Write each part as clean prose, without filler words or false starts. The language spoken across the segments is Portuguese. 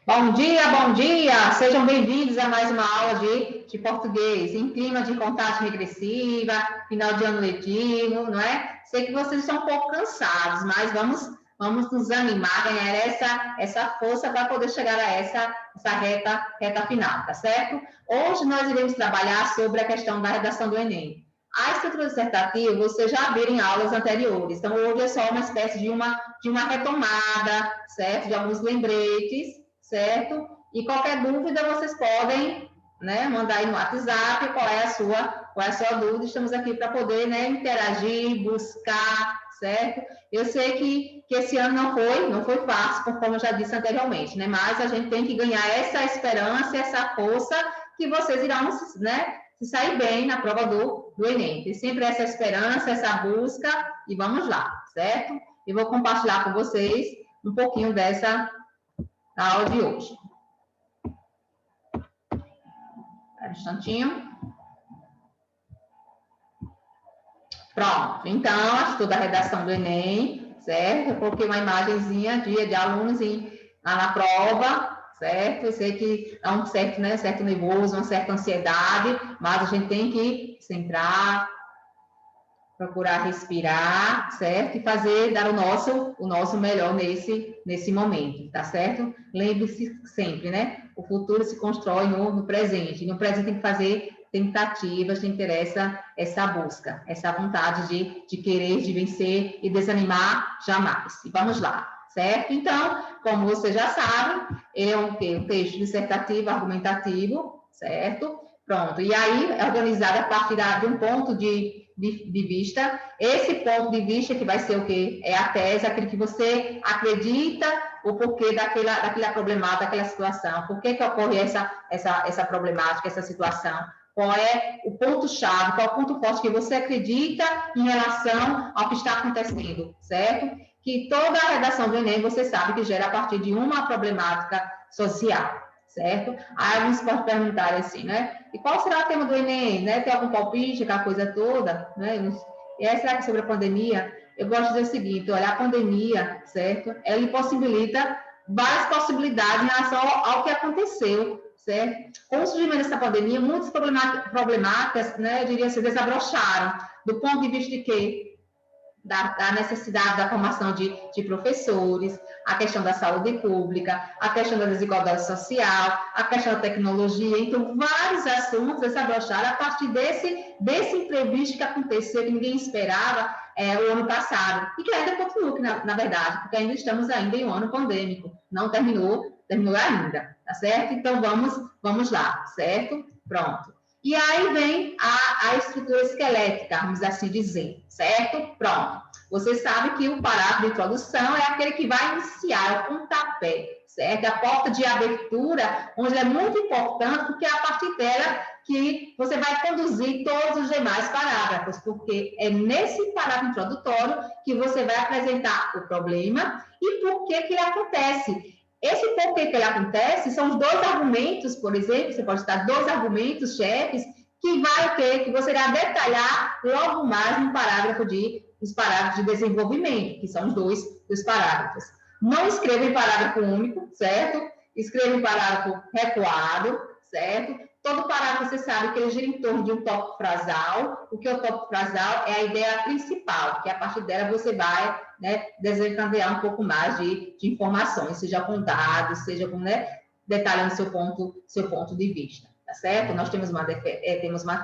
Bom dia! Sejam bem-vindos a mais uma aula de português, em clima de contagem regressiva, final de ano letivo, não é? Sei que vocês estão um pouco cansados, mas vamos nos animar, ganhar essa força para poder chegar a essa reta final, tá certo? Hoje nós iremos trabalhar sobre a questão da redação do Enem. A estrutura dissertativa, vocês já viram em aulas anteriores, então hoje é só uma espécie de uma retomada, certo? De alguns lembretes, certo? E qualquer dúvida vocês podem, né, mandar aí no WhatsApp qual é a sua dúvida. Estamos aqui para poder, né, interagir, buscar, certo? Eu sei que esse ano não foi fácil, como eu já disse anteriormente, né? Mas a gente tem que ganhar essa esperança, essa força que vocês irão, né, se sair bem na prova do Enem. Tem sempre essa esperança, essa busca e vamos lá, certo? E vou compartilhar com vocês um pouquinho dessa a aula de hoje. Um instantinho. Pronto. Então, acho da redação do Enem, certo? Eu coloquei uma imagenzinha de alunos lá na prova, certo? Eu sei que há um certo, né, certo nervoso, uma certa ansiedade, mas a gente tem que centrar, procurar respirar, certo? E dar o nosso melhor nesse momento, tá certo? Lembre-se sempre, né? O futuro se constrói no presente. No presente tem que fazer tentativas, tem que ter essa busca, essa vontade de querer, de vencer e desanimar jamais. E vamos lá, certo? Então, como você já sabe, é um texto dissertativo, argumentativo, certo? Pronto. E aí, é organizado a partir de um ponto de vista. Esse ponto de vista que vai ser o quê? É a tese, aquilo que você acredita, o porquê daquela problemática, daquela situação, por que ocorre essa problemática, essa situação, qual é o ponto-chave, qual é o ponto forte que você acredita em relação ao que está acontecendo, certo? Que toda a redação do Enem, você sabe que gera a partir de uma problemática social, certo? Aí alguns podem perguntar assim, né? E qual será o tema do Enem, né? Tem algum palpite, aquela coisa toda, né? E aí, será que sobre a pandemia? Eu gosto de dizer o seguinte, olha, a pandemia, certo? Ela impossibilita várias possibilidades em relação ao que aconteceu, certo? Com o surgimento dessa pandemia, muitas problemáticas, né, eu diria assim, desabrocharam, do ponto de vista de quê? Da necessidade da formação de professores, a questão da saúde pública, a questão da desigualdade social, a questão da tecnologia. Então, vários assuntos desabrocharam a partir desse imprevisto que aconteceu, que ninguém esperava o ano passado, e que ainda continua, na verdade, porque ainda estamos ainda em um ano pandêmico, não terminou ainda, tá certo? Então, vamos lá, certo? Pronto. E aí vem a estrutura esquelética, vamos assim dizer, certo? Pronto. Você sabe que o parágrafo de introdução é aquele que vai iniciar o pontapé, certo? A porta de abertura, onde é muito importante, porque é a partir dela que você vai conduzir todos os demais parágrafos, porque é nesse parágrafo introdutório que você vai apresentar o problema e por que ele acontece. Esse porquê que ele acontece são os dois argumentos, por exemplo, você pode citar dois argumentos chefes que vai ter, que você irá detalhar logo mais no os parágrafos de desenvolvimento, que são os dos parágrafos. Não escreva em parágrafo único, certo? Escreva em parágrafo recuado, certo? Todo parágrafo você sabe que ele gira em torno de um tópico frasal. O que é o tópico frasal? É a ideia principal, que a partir dela você vai, né, desencadear um pouco mais de informações, seja com dados, seja com, né, detalhando seu ponto de vista, tá certo? Nós temos uma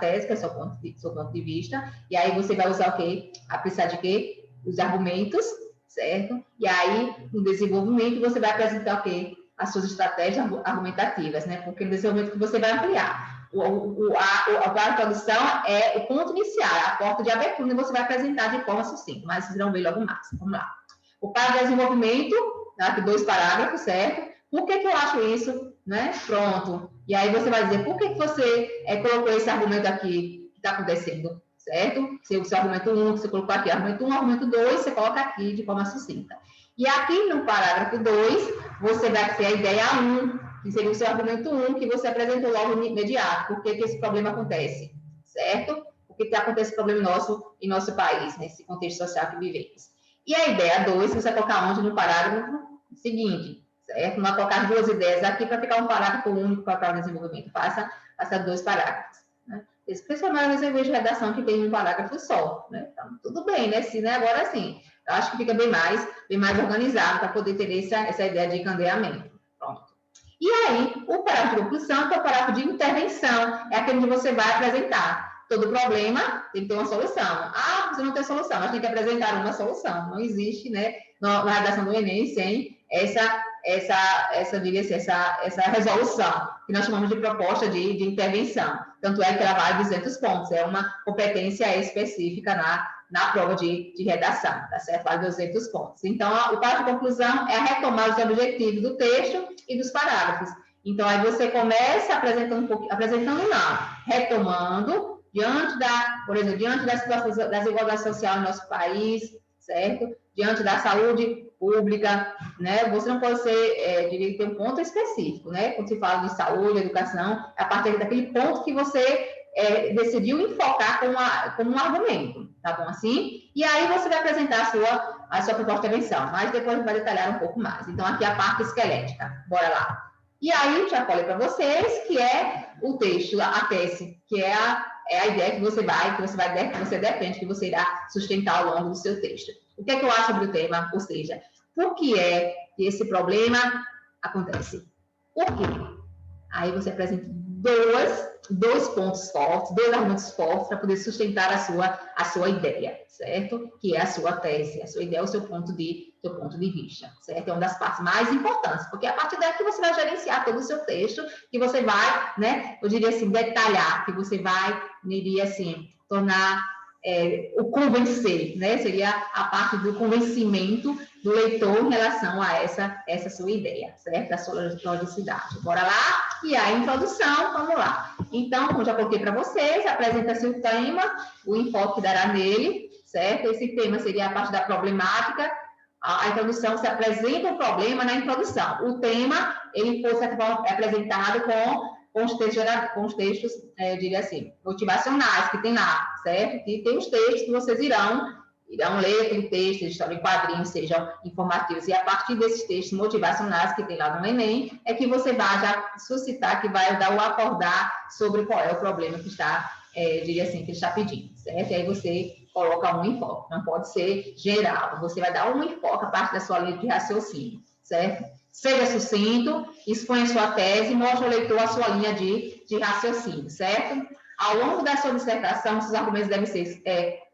tese, que é seu ponto de vista, e aí você vai usar o quê? A precisar de quê? Os argumentos, certo? E aí, no desenvolvimento, você vai apresentar o quê? As suas estratégias argumentativas, né? Porque nesse momento que você vai ampliar. A introdução é o ponto inicial, a porta de abertura, e você vai apresentar de forma sucinta, mas vocês vão ver logo mais. Vamos lá. O parágrafo de desenvolvimento, aqui 2 parágrafos, certo? Por que eu acho isso, né? Pronto. E aí você vai dizer, por que você colocou esse argumento aqui que está acontecendo, certo? O seu argumento 1, que você colocou aqui, argumento 1, argumento 2, você coloca aqui de forma sucinta. E aqui no parágrafo 2, você vai ter a ideia 1, que seria o seu argumento 1, que você apresentou logo no imediato. Por que esse problema acontece, certo? Por que acontece esse problema em nosso país, nesse contexto social que vivemos? E a ideia 2, você vai colocar onde no parágrafo seguinte, certo? Não vai colocar duas ideias aqui para ficar um parágrafo único para o desenvolvimento. Faça 2 parágrafos, né? Principalmente nas revistas de redação que tem um parágrafo só, né? Então, tudo bem, né? Se, né? Agora sim, eu acho que fica bem mais organizado para poder ter essa ideia de encadeamento. Pronto. E aí, o parágrafo de conclusão, que é o parágrafo de intervenção, é aquele que você vai apresentar. Todo problema tem que ter uma solução. Ah, você não tem solução, mas tem que apresentar uma solução. Não existe, né, na redação do Enem sem essa resolução, que nós chamamos de proposta de intervenção. Tanto é que ela vale 200 pontos, é uma competência específica na prova de redação, tá certo? Vale 200 pontos. Então, o parágrafo de conclusão é a retomada dos objetivos do texto e dos parágrafos. Então, aí você começa retomando, por exemplo, diante da situação da desigualdade social no nosso país, certo? Diante da saúde pública, né? Você não pode diria que tem um ponto específico, né? Quando se fala de saúde, educação, a partir daquele ponto que você decidiu enfocar como um argumento, tá bom assim? E aí você vai apresentar a sua proposta de intervenção, mas depois a gente vai detalhar um pouco mais. Então, aqui a parte esquelética, bora lá. E aí, já falei para vocês que é o texto, a tese, que é a ideia que você defende, que você irá sustentar ao longo do seu texto. O que é que eu acho sobre o tema? Ou seja, por que é que esse problema acontece? Por quê? Aí você apresenta dois pontos fortes, dois argumentos fortes para poder sustentar a sua ideia, certo? Que é a sua tese, a sua ideia, o seu ponto de vista, certo? É uma das partes mais importantes, porque é a partir daí que você vai gerenciar todo o seu texto, que você vai, né, eu diria assim, detalhar, que você vai, diria assim, tornar o convencer, né? Seria a parte do convencimento do leitor em relação a essa sua ideia, certo? A sua logicidade. Bora lá? E a introdução, vamos lá. Então, como já coloquei para vocês, apresenta-se o tema, o enfoque que dará nele, certo? Esse tema seria a parte da problemática. A introdução, se apresenta o problema na introdução. O tema, ele foi apresentado com os textos, eu diria assim, motivacionais que tem lá, certo? Que tem os textos que vocês irão ler aquele texto, história em quadrinhos, sejam informativos. E a partir desses textos motivacionais que tem lá no Enem, é que você vai já suscitar, que vai dar o acordar sobre qual é o problema que está, diria assim, que ele está pedindo, certo? E aí você coloca um enfoque, não pode ser geral. Você vai dar um enfoque a partir da sua linha de raciocínio, certo? Seja sucinto, exponha sua tese, mostre ao leitor a sua linha de raciocínio, certo? Ao longo da sua dissertação, esses argumentos devem ser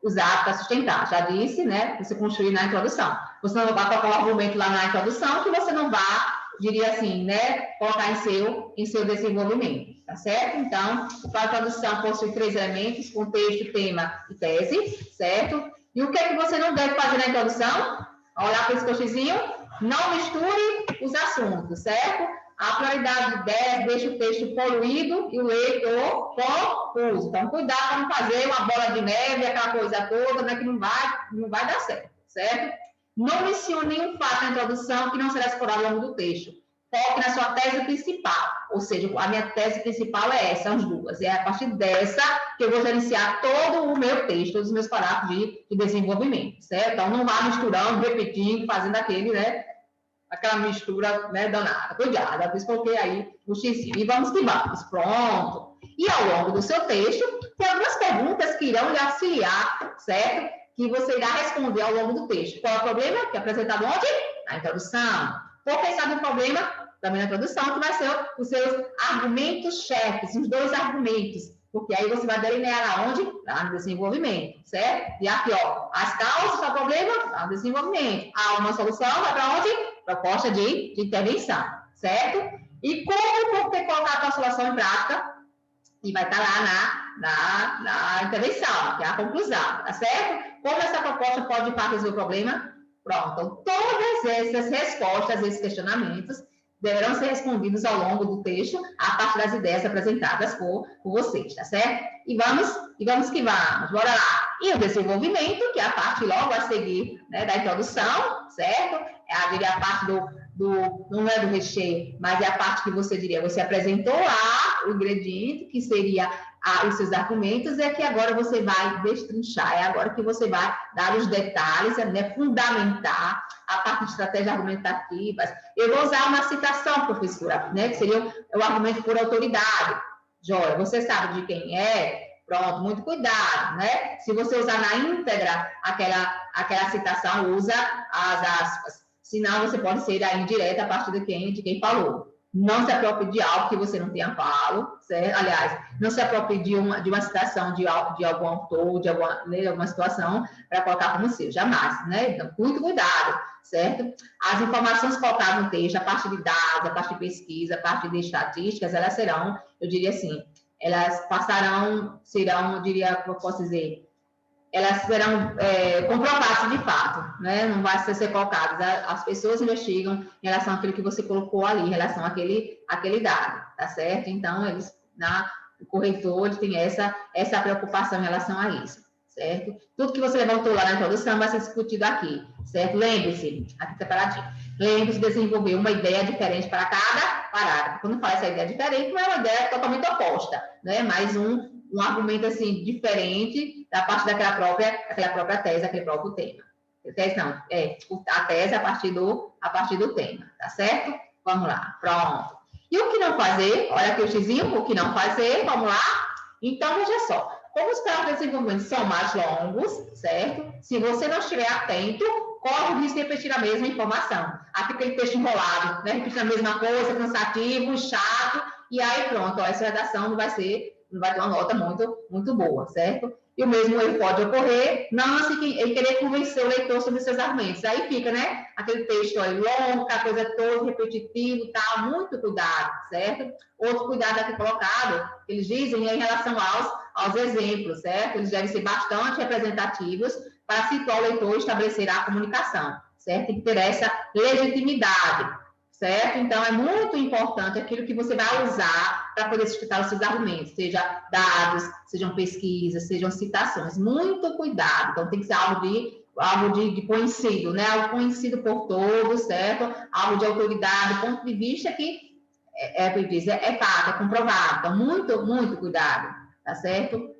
usados para sustentar. Já disse, né? Você construir na introdução. Você não vai colocar um argumento lá na introdução que você não vá, diria assim, né? Colocar em seu desenvolvimento, tá certo? Então, a introdução possui 3 elementos: contexto, tema e tese, certo? E o que é que você não deve fazer na introdução? Olhar para esse coxizinho. Não misture os assuntos, certo? A pluralidade de ideias deixa o texto poluído e o leitor confuso. Então, cuidado para não fazer uma bola de neve, aquela coisa toda, né, que não vai dar certo, certo? Não mencione nenhum fato na introdução que não será explorado ao longo do texto. Foque na sua tese principal, ou seja, a minha tese principal é essa, as duas. É a partir dessa que eu vou gerenciar todo o meu texto, todos os meus parágrafos de desenvolvimento, certo? Então, não vá misturando, repetindo, fazendo aquela mistura, né, danada. Cuidado, por isso coloquei aí o xizinho. E vamos que vamos. Pronto. E ao longo do seu texto, tem algumas perguntas que irão lhe auxiliar, certo? Que você irá responder ao longo do texto. Qual é o problema? Que é apresentado onde? Na introdução. Por pensar no problema, também na introdução, que vai ser os seus argumentos-chefes, os 2 argumentos. Porque aí você vai delinear aonde? Lá no desenvolvimento, certo? E aqui, ó, as causas do problema, lá no desenvolvimento. Há uma solução, vai para onde? Proposta de intervenção, certo? E como ter colocado a solução em prática? E vai estar lá na intervenção, que é a conclusão, tá certo? Como essa proposta pode, de fato, resolver o problema? Pronto. Então, todas essas respostas, esses questionamentos, deverão ser respondidos ao longo do texto, a partir das ideias apresentadas por vocês, tá certo? E vamos que vamos, bora lá. E o desenvolvimento, que é a parte logo a seguir, né, da introdução, certo? É a parte não é do recheio, mas é a parte que você diria, você apresentou lá o ingrediente, que seria os seus argumentos, é que agora você vai destrinchar, é agora que você vai dar os detalhes, né, fundamentar a parte de estratégias argumentativas. Eu vou usar uma citação, professora, né, que seria o argumento por autoridade. Joia, você sabe de quem é? Pronto, muito cuidado, né? Se você usar na íntegra aquela citação, usa as aspas. Senão, você pode ser aí indireta a partir de quem falou. Não se aproprie de algo que você não tenha falo, certo? Aliás, não se aproprie de uma citação de algum autor, de alguma situação, para colocar como seu, jamais, né? Então, muito cuidado, certo? As informações colocadas no texto, a parte de dados, a parte de pesquisa, a parte de estatísticas, elas serão, eu diria assim, elas serão, eu diria, como eu posso dizer, elas serão comprovadas de fato, né? Não vai ser colocadas. As pessoas investigam em relação àquilo que você colocou ali, em relação àquele dado, tá certo? Então, o corretor tem essa preocupação em relação a isso, certo? Tudo que você levantou lá na introdução vai ser discutido aqui, certo? Lembre-se, aqui separadinho, lembre-se de desenvolver uma ideia diferente para cada parágrafo. Quando fala essa ideia diferente, não é uma ideia totalmente oposta, né? Mas um argumento assim diferente da parte daquela própria tese, aquele próprio tema. Tese não, a tese a partir do tema, tá certo? Vamos lá, pronto. E o que não fazer? Olha aqui o xizinho, o que não fazer, vamos lá? Então, veja só, como os prazos de desenvolvimento são mais longos, certo? Se você não estiver atento, corre o risco de repetir a mesma informação. Aqui aquele texto enrolado, né? Repetir a mesma coisa, cansativo, chato, e aí pronto, ó, essa redação não vai ter uma nota muito boa, certo? E o mesmo erro pode ocorrer em querer convencer o leitor sobre seus argumentos. Aí fica, né? Aquele texto aí longo, a coisa toda, repetitivo, tal, muito cuidado, certo? Outro cuidado aqui colocado, eles dizem, é em relação aos exemplos, certo? Eles devem ser bastante representativos para situar o leitor e estabelecer a comunicação, certo? Tem que ter essa legitimidade, certo? Então, é muito importante aquilo que você vai usar para poder sustentar os seus argumentos, seja dados, sejam pesquisas, sejam citações. Muito cuidado. Então, tem que ser algo de conhecido, né? Algo conhecido por todos, certo? Algo de autoridade, ponto de vista que é fato, é comprovado. Então, muito cuidado, tá certo?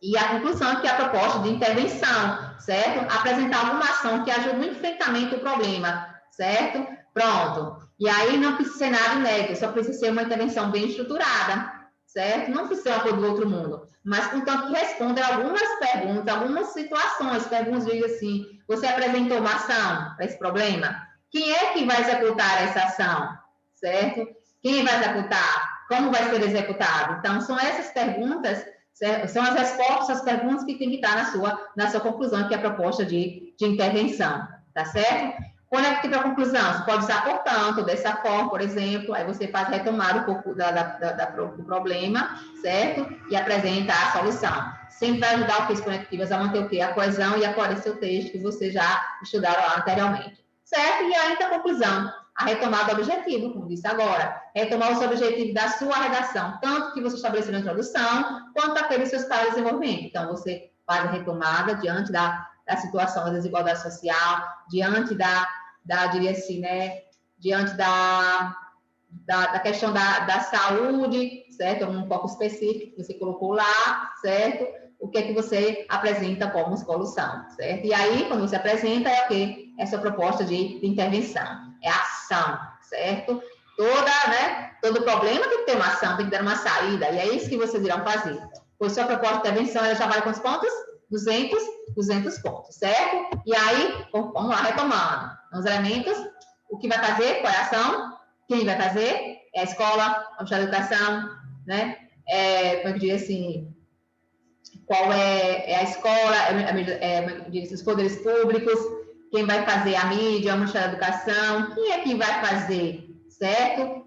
E a conclusão é que a proposta de intervenção, certo? Apresentar alguma ação que ajude no enfrentamento do problema, certo? Pronto. E aí não precisa ser nada inédito, só precisa ser uma intervenção bem estruturada, certo? Não precisa ser uma coisa do outro mundo, mas contanto que responda algumas perguntas, algumas situações. Perguntas dizem assim: você apresentou uma ação para esse problema? Quem é que vai executar essa ação, certo? Quem vai executar? Como vai ser executado? Então, são essas perguntas, são as respostas às perguntas que tem que estar na sua conclusão, que é a proposta de intervenção, tá certo? Quando é que tem a conclusão? Você pode usar, portanto, dessa forma, por exemplo, aí você faz retomada um pouco do problema, certo? E apresenta a solução. Sempre vai ajudar o que as conectivas a manter o quê? A coesão e a coerência do texto que você já estudaram lá anteriormente, certo? E aí, a conclusão, a retomada do objetivo, como disse agora, retomar os objetivos da sua redação, tanto que você estabeleceu na introdução, quanto aqueles seus casos de desenvolvimento. Então, você faz a retomada diante da situação da desigualdade social, diante diria assim, né, diante da questão da saúde, certo? Um pouco específico que você colocou lá, certo? O que é que você apresenta como solução, certo? E aí, quando você apresenta, é o quê? É a sua proposta de intervenção, é ação, certo? Todo problema tem que ter uma ação, tem que dar uma saída, e é isso que vocês irão fazer. Pois sua proposta de intervenção, ela já vai quantos pontos? 200 pontos, certo? E aí, vamos lá, retomando. Os elementos, o que vai fazer, qual é a ação, quem vai fazer, é a escola, a educação, né? Como é que diz assim, qual é a escola, os poderes públicos, quem vai fazer a mídia, o Ministério da Educação, quem é que vai fazer, certo?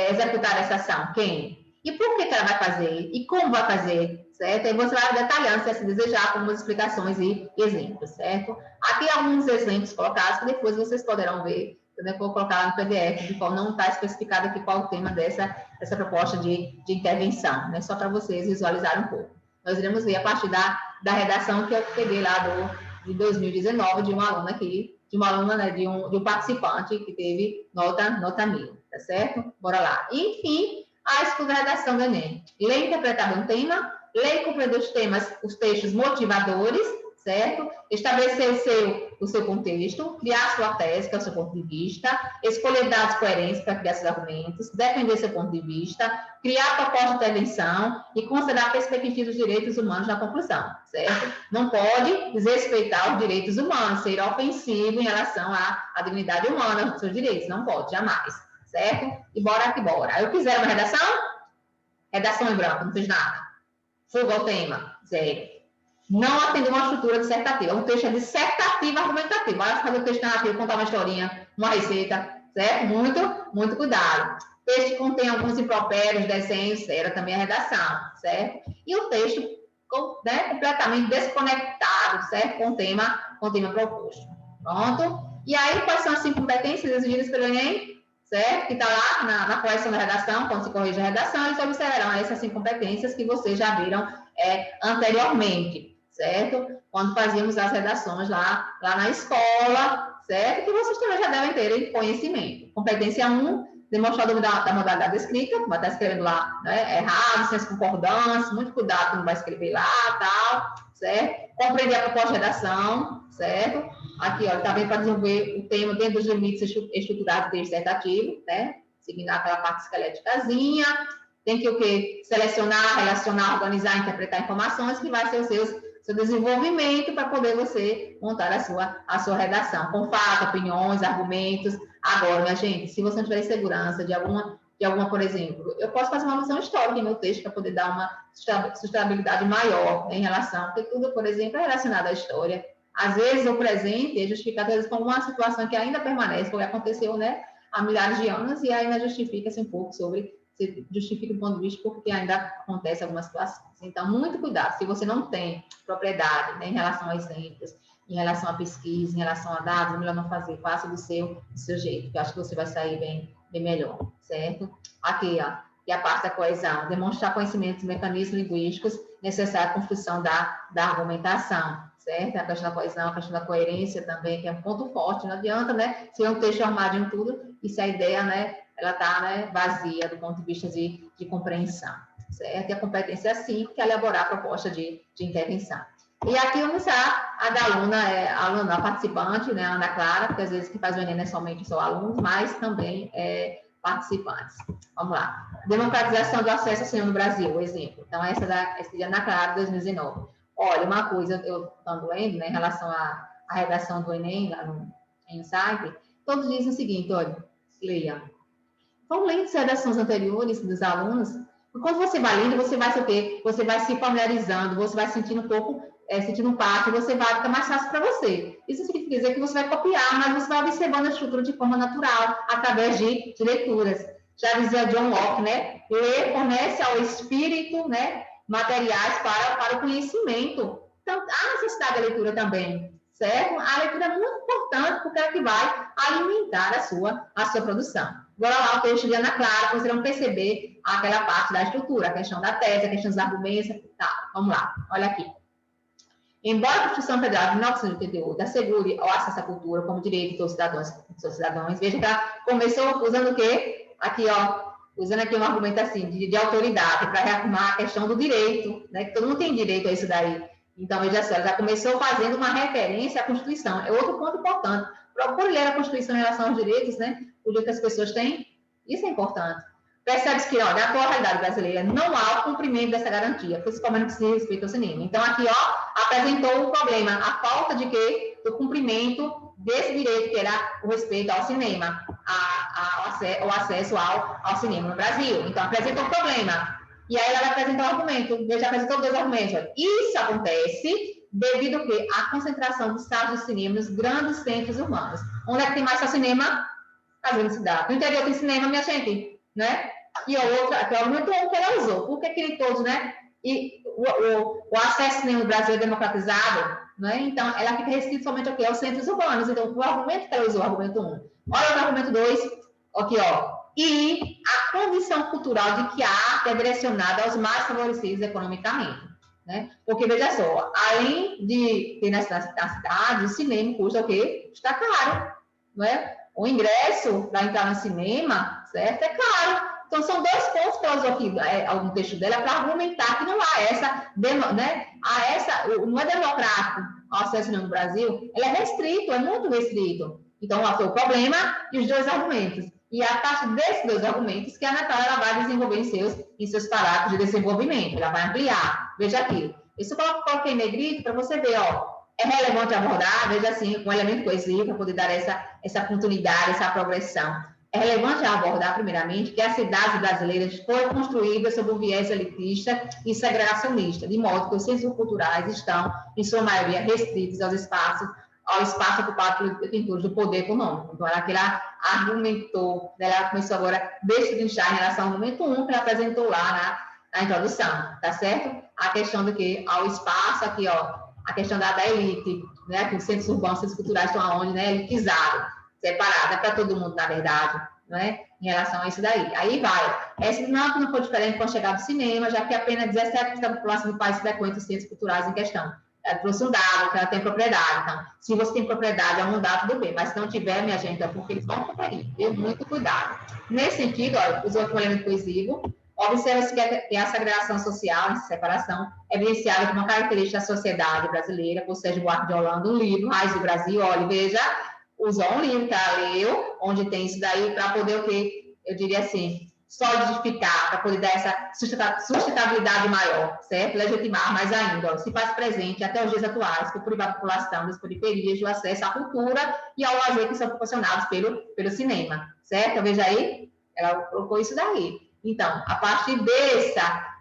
Executar essa ação, quem? E por que ela vai fazer? E como vai fazer? Certo? E você vai detalhando, se assim desejar, com umas explicações e exemplos, certo? Aqui alguns exemplos colocados, que depois vocês poderão ver, eu vou colocar lá no PDF, de qual não está especificado aqui qual o tema dessa proposta de intervenção, né? Só para vocês visualizarem um pouco. Nós iremos ver a partir da redação que eu peguei lá de 2019, de uma aluna que uma aluna, né, de um participante que teve nota 1000, tá certo? Bora lá. Enfim, a estudo da redação do Enem. Ler e interpretar um tema, ler e compreender os textos motivadores, certo? Estabelecer o seu contexto, criar sua tese, que é o seu ponto de vista, escolher dados coerentes para criar seus argumentos, defender seu ponto de vista, criar proposta de intervenção e considerar a perspectiva dos direitos humanos na conclusão, certo? Não pode desrespeitar os direitos humanos, ser ofensivo em relação à dignidade humana, dos seus direitos, não pode, jamais, certo? E bora que bora. Eu fizer uma redação? Redação em branco, não fiz nada. Fuga ao tema, zero. Não atender uma estrutura dissertativa. Um texto é dissertativo argumentativo. Vai fazer o texto narrativo, contar uma historinha, uma receita, certo? Muito cuidado. O texto contém alguns impropérios, desenhos, era também a redação, certo? E o texto, né, completamente desconectado, certo? Com o tema proposto. Pronto? E aí, quais são as 5 competências exigidas pelo Enem? Certo? Que está lá na correção da redação, quando se corrige a redação, eles observarão essas 5 competências que vocês já viram anteriormente, certo? Quando fazíamos as redações lá na escola, certo? Que vocês também já devem ter conhecimento. Competência 1, demonstrar da modalidade da escrita, vai estar escrevendo lá, né, errado, sem as concordâncias, muito cuidado quando vai escrever lá, tal, certo? Compreender a proposta de redação, certo? Aqui, ó, também para desenvolver o tema dentro dos limites estruturados do texto dissertativo, né? Seguindo aquela parte esqueléticazinha. Tem que o quê? Selecionar, relacionar, organizar, interpretar informações, que vai ser o seu desenvolvimento para poder você montar a sua redação, com fatos, opiniões, argumentos. Agora, minha gente, se você não tiver segurança de alguma, por exemplo, eu posso fazer uma alusão histórica em meu texto para poder dar uma sustentabilidade maior, né, em relação, porque tudo, por exemplo, é relacionado à história. Às vezes, o presente é justificado, às vezes, com uma situação que ainda permanece, porque aconteceu, né, há milhares de anos, e ainda justifica-se um pouco se justifica do ponto de vista porque ainda acontece algumas situações. Então, muito cuidado. Se você não tem propriedade, né, em relação a exemplos, em relação à pesquisa, em relação a dados, melhor não fazer. Faça do seu jeito, que eu acho que você vai sair bem melhor, certo? Aqui, ó, que é a parte da coesão. Demonstrar conhecimentos, mecanismos linguísticos necessários à construção da argumentação, certo? A questão da coesão, a questão da coerência também, que é um ponto forte. Não adianta, né, ser um texto armado em tudo e se a ideia, né, ela está, né, vazia do ponto de vista de compreensão, certo? E a competência 5, que é elaborar a proposta de intervenção. E aqui vamos a da aluna, a participante, né, Ana Clara, porque às vezes que faz o Enem não é somente só alunos, mas também participantes. Vamos lá. Democratização do acesso ao cinema no Brasil, exemplo. Então, essa de Ana Clara, 2019. Olha, uma coisa, eu estou lendo, né, em relação à redação do Enem, lá no site, todos dizem o seguinte, olha, leia. Então, lendo as redações anteriores dos alunos, quando você vai lendo, você vai saber, você vai se familiarizando, você vai sentindo um pouco, sentindo um parte, você vai ficar mais fácil para você. Isso significa dizer que você vai copiar, mas você vai observando a estrutura de forma natural, através de leituras. Já dizia John Locke, né? Ler fornece ao espírito, né, materiais para o conhecimento. Então, há necessidade da leitura também, certo? A leitura é muito importante, porque é que vai alimentar a sua produção. Agora lá o texto de Ana Clara, vocês vão perceber aquela parte da estrutura, a questão da tese, a questão dos argumentos, tá, vamos lá, olha aqui. Embora a Constituição Federal de 1988 assegure o acesso à cultura como direito de todos os cidadãos, veja que ela começou usando o quê? Aqui, ó, usando aqui um argumento assim, de autoridade, para reafirmar a questão do direito, né, que todo mundo tem direito a isso daí. Então, veja só, ela já começou fazendo uma referência à Constituição. É outro ponto importante. Procure ler a Constituição em relação aos direitos, né? O direito que as pessoas têm. Isso é importante. Percebe-se que, ó, na atual realidade brasileira, não há o cumprimento dessa garantia, principalmente no que se respeita ao cinema. Então, aqui, ó, apresentou o problema, a falta de quê? Do cumprimento desse direito, que era o respeito ao cinema, o acesso ao cinema no Brasil. Então, apresentou o problema. E aí ela vai apresentar o argumento. Já apresentou 2 argumentos. Olha. Isso acontece devido ao quê? À concentração dos salas de cinema nos grandes centros urbanos. Onde é que tem mais só cinema? As grandes cidades. No interior tem cinema, minha gente, né? E a outra, aquele argumento que ela usou. Por que aquele todos, né? E o acesso ao cinema no Brasil é democratizado, né? Então, ela fica restrita somente ao quê? Aos centros urbanos. Então, o argumento que ela usou, o argumento 1. Olha o argumento 2, aqui, ó. E a condição cultural de que a arte é direcionada aos mais favorecidos economicamente. né? Porque, veja só, além de ter na cidade, o cinema custa o quê? Está caro, não é? O ingresso para entrar no cinema, certo? É caro. Então, são dois pontos que ela usou aqui, algum texto dela, para argumentar que não há essa, né? Não é democrático o acesso no Brasil, ele é restrito, é muito restrito. Então, ela foi o problema e os dois argumentos. E a partir desses dois argumentos que a Natália ela vai desenvolver em seus parágrafos de desenvolvimento, ela vai ampliar. Veja aqui, isso eu coloquei em negrito para você ver, ó, é relevante abordar, veja assim, um elemento coesivo para poder dar essa continuidade, essa progressão. É relevante abordar, primeiramente, que as cidades brasileiras foram construídas sob um viés elitista e segregacionista, de modo que os centros culturais estão, em sua maioria, restritos ao espaço ocupado pelos detentores do poder econômico. Então, ela argumentou, ela começou agora a destrinchar em relação ao momento 1, que ela apresentou lá na introdução, tá certo? A questão do que? Ao espaço, aqui, ó, a questão da elite, né? Que os centros urbanos, centros culturais estão aonde, né? Elitizados, separados, é para todo mundo, na verdade, não é? Em relação a isso daí. Aí vai. Essa não foi diferente com a chegada do cinema, já que apenas 17% da população do país frequenta os centros culturais em questão. Ela trouxe um dado, que ela tem propriedade. Então, se você tem propriedade, é um dado, tudo bem. Mas se não tiver, minha gente, é porque eles vão conferir. Dê muito cuidado. Nesse sentido, ó, usou aqui um elemento coesivo. Observa-se que a segregação social, essa separação, é evidenciada como uma característica da sociedade brasileira, por Sérgio Buarque de Holanda, um livro, Raiz do Brasil, olha, veja, usou um livro que ela leu, onde tem isso daí, para poder o quê? Eu diria assim, solidificar, para poder dar essa sustentabilidade maior, certo? Legitimar mais ainda, ó, se faz presente até os dias atuais, por privar a população das periferias do acesso à cultura e ao lazer que são proporcionados pelo cinema, certo? Veja aí, ela colocou isso daí. Então, a partir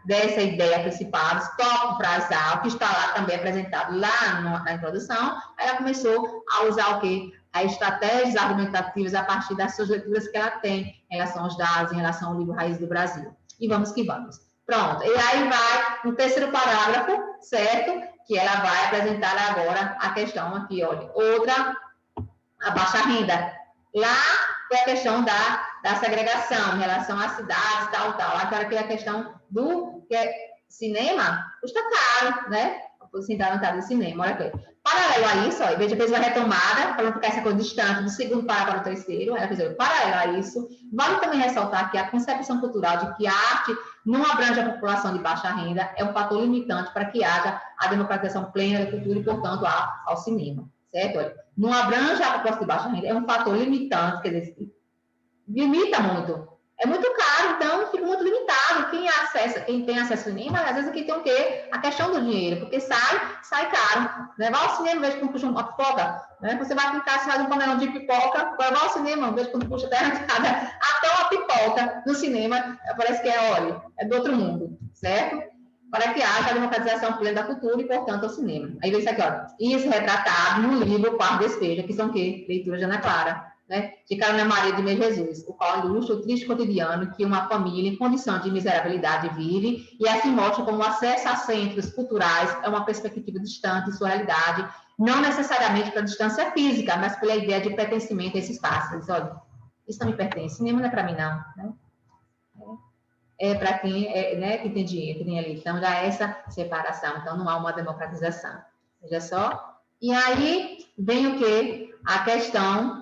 dessa ideia principal, tópico frasal, que está lá também apresentado lá na introdução, ela começou a usar o quê? As estratégias argumentativas a partir das suas leituras que ela tem em relação aos dados, em relação ao livro Raiz do Brasil. E vamos que vamos. Pronto. E aí vai no terceiro parágrafo, certo? Que ela vai apresentar agora a questão aqui, olha. Outra, a baixa renda. Lá foi a questão da segregação em relação às cidades, tal. Agora que é a questão do que é cinema, custa caro, né? Sentar na do cinema, olha aqui. Paralelo a isso, ó, veja, fez uma retomada, para não ficar essa coisa distante do segundo para o terceiro, ela fez, paralelo a isso, vale também ressaltar que a concepção cultural de que a arte não abrange a população de baixa renda é um fator limitante para que haja a democratização plena da cultura e, portanto, ao cinema, certo? Olha, não abrange a população de baixa renda, é um fator limitante, quer dizer, limita muito. É muito caro, então fica muito limitado. Quem tem acesso ao cinema, às vezes aqui tem o quê? A questão do dinheiro, porque sai caro. Né? Vai ao cinema, veja quando puxa uma pipoca, né? Você vai clicar, você faz um panelão de pipoca, agora vai ao cinema, veja quando puxa até uma pipoca no cinema, parece que é do outro mundo, certo? Para que haja a democratização plena da cultura e, portanto, ao cinema. Aí vem isso aqui, ó. Isso retratado no livro Quarto Despejo, que são o quê? Leituras de Ana Clara. Né, de Carolina Maria de Meio Jesus, o qual ilustra o triste cotidiano que uma família em condição de miserabilidade vive e assim mostra como o acesso a centros culturais é uma perspectiva distante de sua realidade, não necessariamente pela distância física, mas pela ideia de pertencimento a esse espaço. Diz, olha, isso não me pertence, cinema não é para mim, não. Né? É para quem, né, que tem dinheiro, que tem ali. Então, já é essa separação. Então, não há uma democratização. Veja só. E aí vem o quê? A questão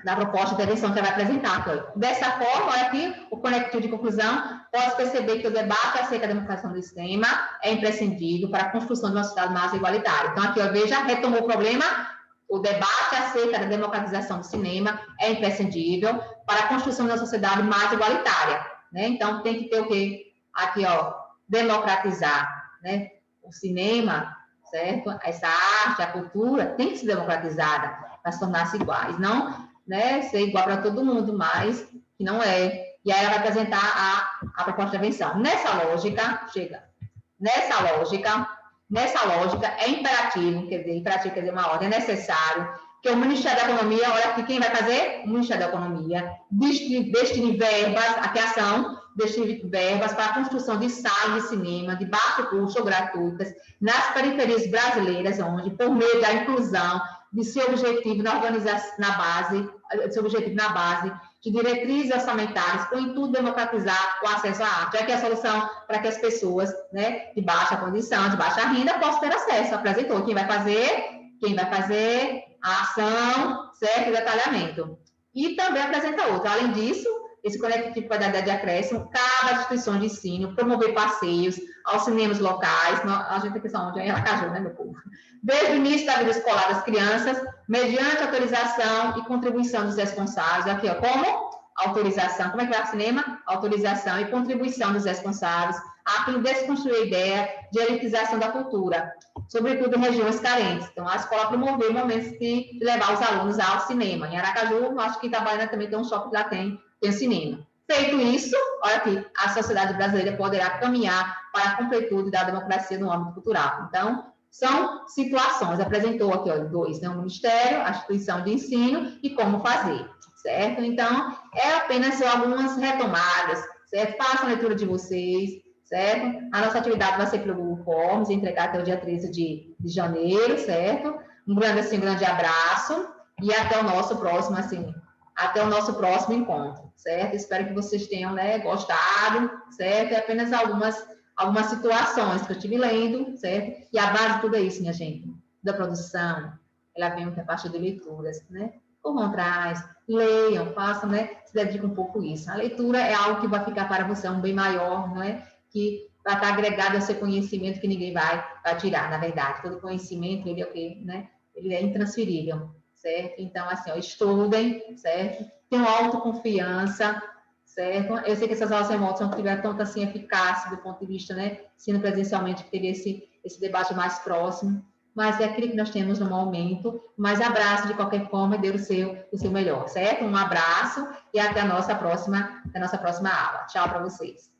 da proposta de intervenção que ela vai apresentar. Dessa forma, olha aqui, o conectivo de conclusão, pode perceber que o debate acerca da democratização do sistema é imprescindível para a construção de uma sociedade mais igualitária. Então, aqui, ó, veja, retomou o problema, o debate acerca da democratização do cinema é imprescindível para a construção de uma sociedade mais igualitária. Né? Então, tem que ter o quê? Aqui, ó, democratizar, né? O cinema, certo? Essa arte, a cultura, tem que ser democratizada para se tornar-se iguais, não, né, ser igual para todo mundo, mas que não é. E aí ela vai apresentar a proposta de intervenção. Nessa lógica, é imperativo, quer dizer, uma ordem, é necessário que o Ministério da Economia, olha aqui, quem vai fazer? O Ministério da Economia, destine verbas, a criação, destine verbas para a construção de salas de cinema de baixo custo ou gratuitas nas periferias brasileiras, onde, por meio da inclusão de seu objetivo na base de diretrizes orçamentárias com o intuito de democratizar o acesso à arte, já que é a solução para que as pessoas, né, de baixa condição, de baixa renda, possam ter acesso. Apresentou quem vai fazer a ação, certo? E detalhamento. E também apresenta outra. Além disso, esse conectivo vai dar ideia de acréscimo, cabe às instituições de ensino promover passeios aos cinemas locais, a gente aqui só onde é Aracaju, né, meu povo? Desde o início da vida escolar das crianças, mediante autorização e contribuição dos responsáveis. Aqui, ó, como autorização, como é que vai o cinema? Autorização e contribuição dos responsáveis, a fim de desconstruir a ideia de elitização da cultura, sobretudo em regiões carentes. Então, a escola promoveu momentos de levar os alunos ao cinema. Em Aracaju, acho que Itabaiana também tem um shopping que lá tem cinema. Feito isso, olha aqui, a sociedade brasileira poderá caminhar para a completude da democracia no âmbito cultural. Então, são situações, apresentou aqui, ó, 2, né, o Ministério, a instituição de ensino e como fazer, certo? Então, é apenas algumas retomadas, certo? Façam a leitura de vocês, certo? A nossa atividade vai ser pelo Google Forms, entregar até o dia 13 de janeiro, certo? Um grande abraço e até o nosso próximo, até o nosso próximo encontro, certo? Espero que vocês tenham, né, gostado, certo? É apenas algumas situações que eu estive lendo, certo? E a base de tudo é isso, minha gente, da produção, ela vem a partir de leituras, né? Corram atrás, leiam, façam, né? Se dediquem um pouco a isso. A leitura é algo que vai ficar para você um bem maior, não é? Que vai estar agregado ao seu conhecimento que ninguém vai tirar, na verdade. Todo conhecimento, ele é o quê, né? Ele é intransferível, certo? Então, assim, ó, estudem, certo? Tenham autoconfiança, certo? Eu sei que essas aulas remotas não tiveram tanta, assim, eficácia do ponto de vista, né? Sendo presencialmente, que teria esse debate mais próximo, mas é aquilo que nós temos no momento. Mas abraço de qualquer forma e dê o seu melhor, certo? Um abraço e até a nossa próxima aula. Tchau para vocês.